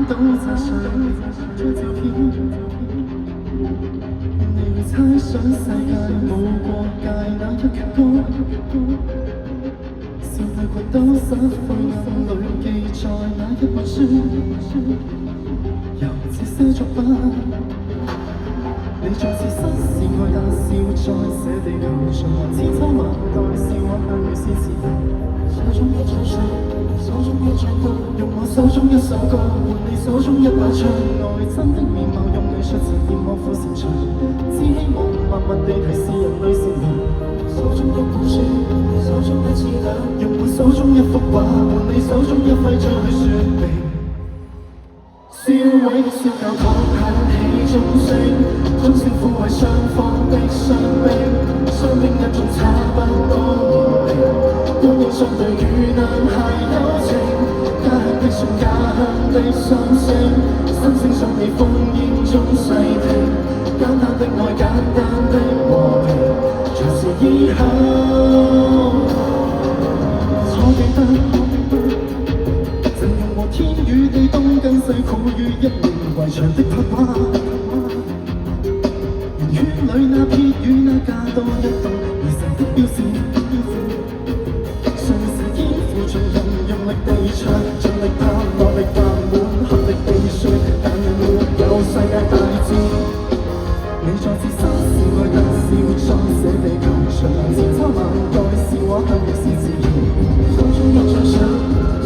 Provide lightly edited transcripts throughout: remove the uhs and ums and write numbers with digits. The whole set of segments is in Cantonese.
都在上這照片，你會猜想世界冇國界那一闕歌，少女裙都失灰暗裏記載那一本書，由這些作品。你再次失是愛，但是活在這地球循環千秋萬代，是我向你是自由。手中一張相，手中一張歌，用我手中一首歌換你手中一把槍。愛真的面貌用你述詞驗我苦擅長，只希望默默地提示人類善良。手中一本書，手中一支槍，用我手中一幅畫換你手中一徽章去說明。燒毀的小教堂響起鐘聲，鐘聲撫慰雙方的傷兵，傷兵一眾差不多年齡，觀影相對與男孩友情，家鄉的信，家鄉的心聲，心聲想你烽煙中細聽，簡單的愛，簡單的和平，隨時以後我記得。天與地東跟西苦於一面圍牆的拍畫，圓圈裏那撇與那架多一道而成的標誌，隨時肩負重任用力地唱，盡力拍落力扮滿合力地說，但沒有世界大戰。你再次失是愛，但是活在這地球循環千秋萬代，是我向你是自由。手中一張相，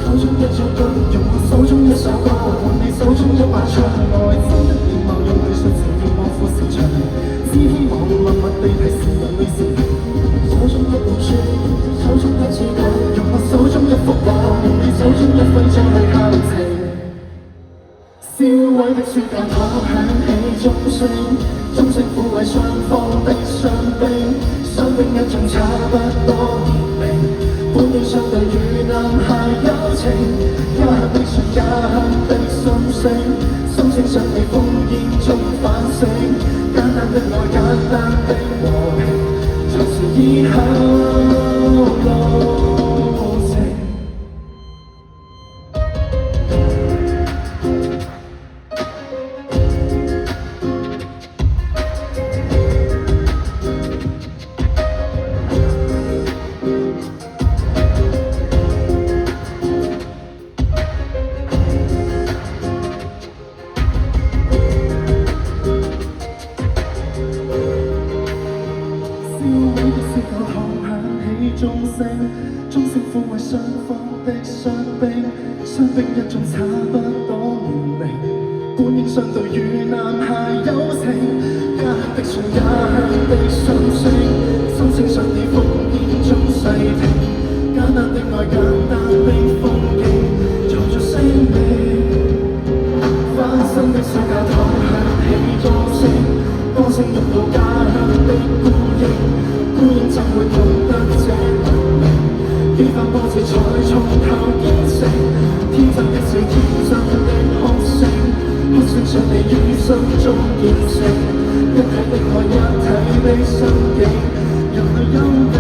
手中一張歌，用我手中一首歌換你手中一把槍。愛真的面貌用你述詞驗我苦擅長，只希望默默地提示人類善良。手中一本書，手中一支歌，用我手中一幅畫換你手中一徽章去敲情。燒毀的小教堂響起鐘聲，鐘聲撫慰雙方的傷兵，傷兵一眾差不多年齡，觀影相對與男孩友情，家鄉的信，家鄉的心聲，心聲想你烽煙中反省，簡單的愛，簡單的和平，隨時以後路程。鐘聲撫慰雙方的傷兵，傷兵一眾差不多年齡，觀影相對與男孩友情，家鄉的信，家鄉的心聲，心聲想你烽煙中細聽，簡單的愛，簡單的風景，藏着生命。翻新的小教堂響起鐘聲，歌聲湧到家鄉的孤影，孤影怎會懂得這文明？幾番波折才從頭建成，天真的笑，天真的哭聲，哭聲想你於心中見證，一體的愛，一體的心境，人類優美。